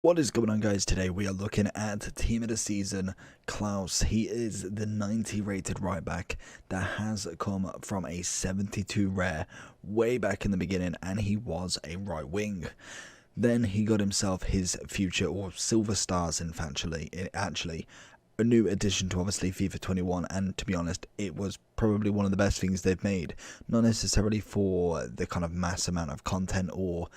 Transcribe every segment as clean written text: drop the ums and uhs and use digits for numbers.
What is going on, guys? Today we are looking at team of the season, Klaus. He is the 90 rated right back that has come from a 72 rare way back in the beginning, and he was a right wing. Then he got himself his future or silver stars actually a new addition to obviously FIFA 21, and to be honest, it was probably one of the best things they've made. Not necessarily for the kind of mass amount of content or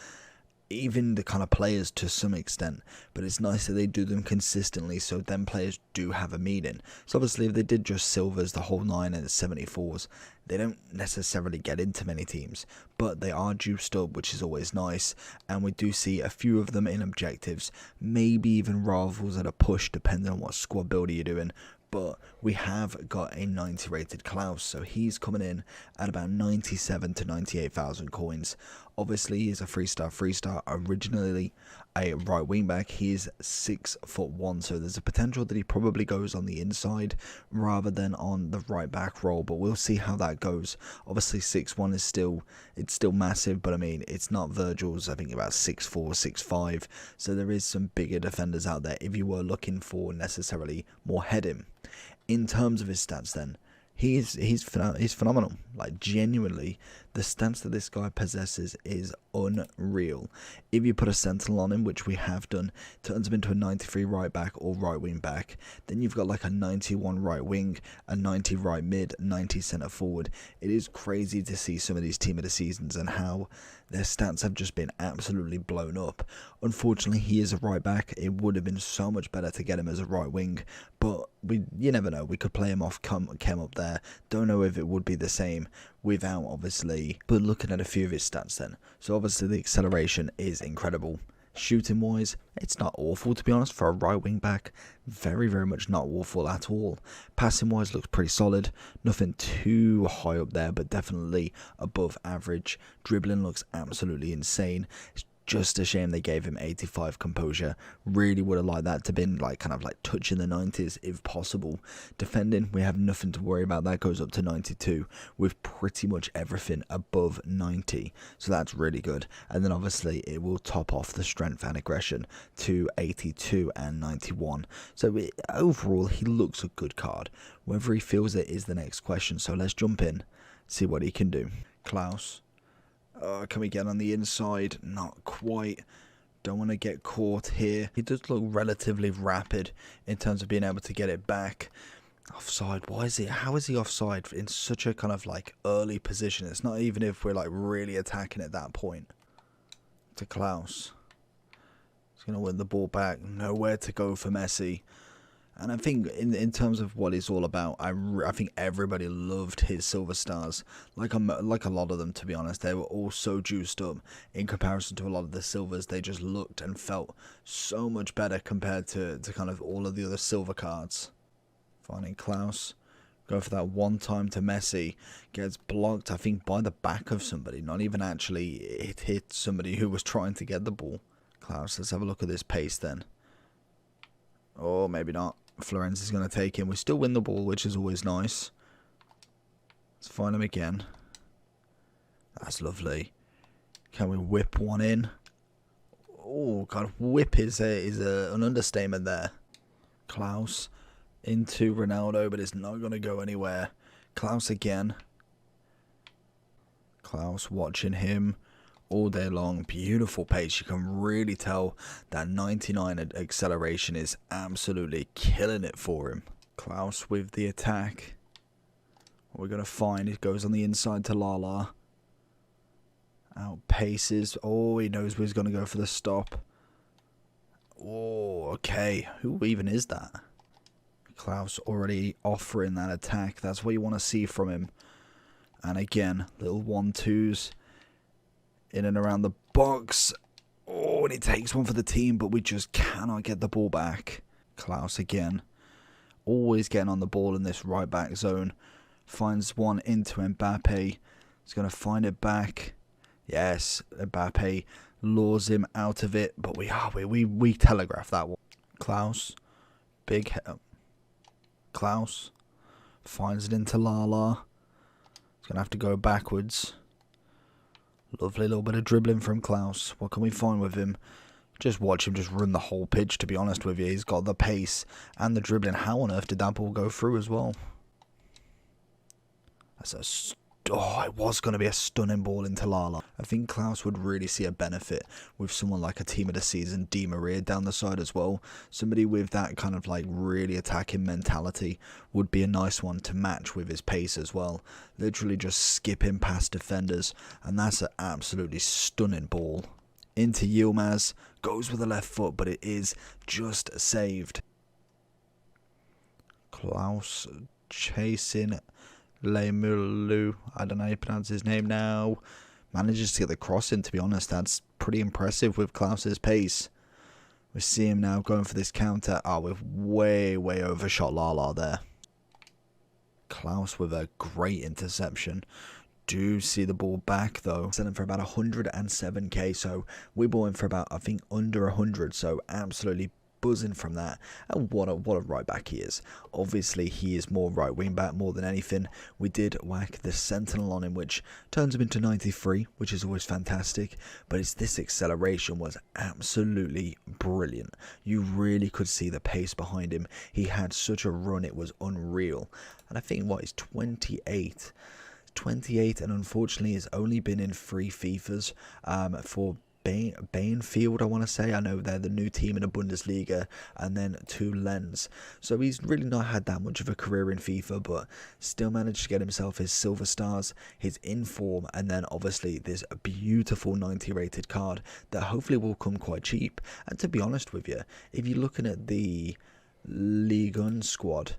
even the kind of players to some extent, but it's nice that they do them consistently, so then players do have a meaning. So obviously if they did just silvers the whole 9 and 74s, they don't necessarily get into many teams, but they are juiced up, which is always nice, and we do see a few of them in objectives, maybe even rivals at a push depending on what squad builder you're doing. But we have got a 90 rated Klaus, so he's coming in at about 97 to 98,000 coins. Obviously he's a 3-star, originally a right wing back. He is 6'1", so there's a potential that he probably goes on the inside rather than on the right back role, but we'll see how that goes. Obviously 6'1" is still massive, but I mean, it's not Virgil's, I think about 6'4", 6'5", so there is some bigger defenders out there if you were looking for necessarily more heading. In terms of his stats then, he's phenomenal. Like, genuinely, the stats that this guy possesses is unreal. If you put a sentinel on him, which we have done, turns him into a 93 right back or right wing back, then you've got like a 91 right wing, a 90 right mid, 90 centre forward. It is crazy to see some of these team of the seasons and how their stats have just been absolutely blown up. Unfortunately, he is a right back. It would have been so much better to get him as a right wing, but you never know. We could play him off chem up there. Don't know if it would be the same without, obviously, but looking at a few of his stats then. So obviously the acceleration is incredible. Shooting wise, it's not awful, to be honest, for a right wing back. Very much not awful at all. Passing wise looks pretty solid. Nothing too high up there, but definitely above average. Dribbling looks absolutely insane. It's just a shame they gave him 85 composure. Really would have liked that to been like kind of like touching the 90s if possible. Defending, we have nothing to worry about. That goes up to 92 with pretty much everything above 90. So that's really good. And then obviously it will top off the strength and aggression to 82 and 91. So overall, he looks a good card. Whether he feels it is the next question. So let's jump in, see what he can do. Klaus. Can we get on the inside? Not quite. Don't want to get caught here. He does look relatively rapid in terms of being able to get it back. Offside. Why is he? How is he offside in such a kind of like early position? It's not even if we're like really attacking at that point. To Klaus. He's going to win the ball back. Nowhere to go for Messi. And I think in terms of what it's all about, I think everybody loved his silver stars. Like a lot of them, to be honest. They were all so juiced up in comparison to a lot of the silvers. They just looked and felt so much better compared to kind of all of the other silver cards. Finding Klaus. Go for that one time to Messi. Gets blocked, I think, by the back of somebody. Not even actually it hit somebody who was trying to get the ball. Klaus, let's have a look at this pace then. Oh, maybe not. Florenz is going to take him. We still win the ball, which is always nice. Let's find him again. That's lovely. Can we whip one in? Oh, God, whip is an understatement there. Klaus into Ronaldo, but it's not going to go anywhere. Klaus again. Klaus watching him all day long. Beautiful pace. You can really tell that 99 acceleration is absolutely killing it for him. Klaus with the attack. What we're going to find, it goes on the inside to Lala. Outpaces. Oh, he knows where he's going to go for the stop. Oh, okay. Who even is that? Klaus already offering that attack. That's what you want to see from him. And again, little 1-2s. In and around the box. Oh, and he takes one for the team, but we just cannot get the ball back. Klaus again. Always getting on the ball in this right back zone. Finds one into Mbappe. He's going to find it back. Yes, Mbappe lures him out of it, but we telegraph that one. Klaus. Big help. Klaus. Finds it into Lala. He's going to have to go backwards. Lovely little bit of dribbling from Klaus. What can we find with him? Just watch him just run the whole pitch, to be honest with you. He's got the pace and the dribbling. How on earth did that ball go through as well? That's it was going to be a stunning ball into Lala. I think Klaus would really see a benefit with someone like a team of the season, Di Maria, down the side as well. Somebody with that kind of like really attacking mentality would be a nice one to match with his pace as well. Literally just skipping past defenders, and that's an absolutely stunning ball. Into Yilmaz, goes with the left foot, but it is just saved. Klaus chasing Lemulu, I don't know how you pronounce his name now, manages to get the cross in. To be honest, that's pretty impressive with Klaus's pace. We see him now going for this counter. We've way overshot Lala there. Klaus with a great interception. Do see the ball back though. Selling for about 107k, so we bought him for about, I think, under 100, so absolutely buzzing from that. And what a right back he is. Obviously he is more right wing back more than anything. We did whack the Sentinel on him, which turns him into 93, which is always fantastic, but it's this acceleration was absolutely brilliant. You really could see the pace behind him. He had such a run, it was unreal. And I think what is 28, and unfortunately has only been in 3 FIFAs for Bainfield, I want to say. I know they're the new team in the Bundesliga, and then 2 Lens. So he's really not had that much of a career in FIFA, but still managed to get himself his silver stars, his inform, and then obviously this beautiful 90 rated card that hopefully will come quite cheap. And to be honest with you, if you're looking at the Ligue 1 squad,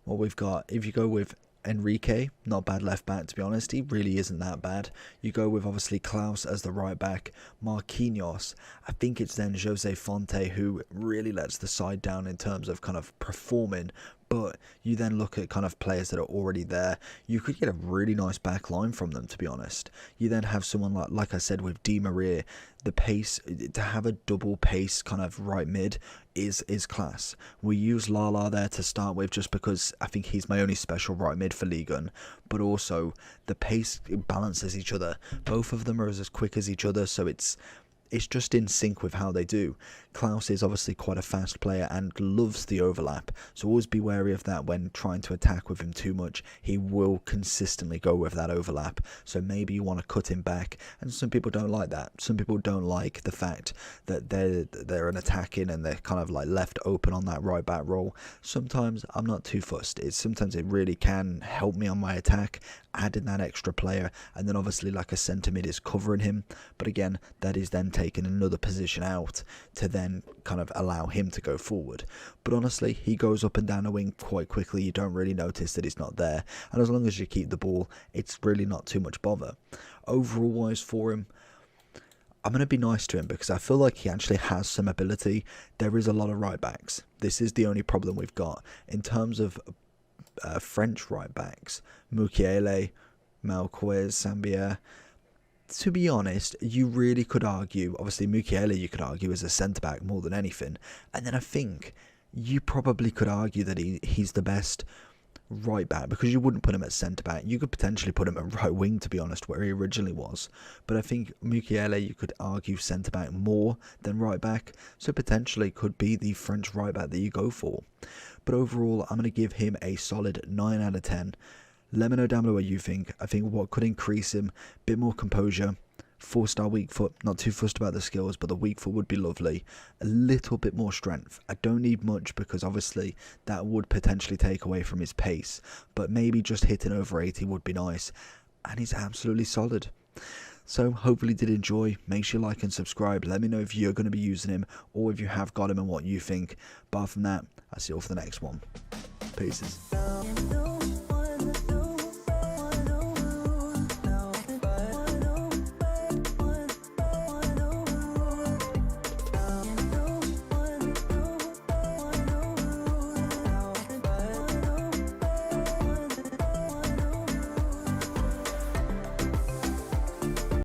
what we've got, if you go with Enrique, not bad left back, to be honest. He really isn't that bad. You go with obviously Klaus as the right back, Marquinhos. I think it's then Jose Fonte who really lets the side down in terms of kind of performing. But you then look at kind of players that are already there. You could get a really nice back line from them, to be honest. You then have someone like I said with Di Maria. The pace, to have a double pace kind of right mid is class. We use Lala there to start with just because I think he's my only special right mid for Ligue 1. But also the pace balances each other. Both of them are as quick as each other, so it's just in sync with how they do. Klaus is obviously quite a fast player and loves the overlap, so always be wary of that when trying to attack with him too much. He will consistently go with that overlap, so maybe you want to cut him back, and some people don't like that. Some people don't like the fact that they're an attacking and they're kind of like left open on that right back role. Sometimes I'm not too fussed. Sometimes it really can help me on my attack, adding that extra player, and then obviously like a centre mid is covering him, but again that is then taking another position out to then kind of allow him to go forward. But honestly, he goes up and down a wing quite quickly. You don't really notice that he's not there, and as long as you keep the ball, it's really not too much bother. Overall wise for him, I'm going to be nice to him because I feel like he actually has some ability. There is a lot of right backs. This is the only problem we've got in terms of French right backs. Mukiele, Malquez, Sambia. To be honest, you really could argue, obviously Mukiele you could argue is a centre-back more than anything, and then I think you probably could argue that he's the best right back because you wouldn't put him at centre-back. You could potentially put him at right wing, to be honest, where he originally was, but I think Mukiele you could argue centre-back more than right back, so potentially could be the French right back that you go for. But overall, I'm going to give him a solid 9 out of 10. Let me know down below what you think. I think what could increase him, a bit more composure, 4-star weak foot, not too fussed about the skills, but the weak foot would be lovely. A little bit more strength. I don't need much because obviously that would potentially take away from his pace, but maybe just hitting over 80 would be nice. And he's absolutely solid. So hopefully you did enjoy. Make sure you like and subscribe. Let me know if you're going to be using him or if you have got him and what you think. But apart from that, I'll see you all for the next one. Peace.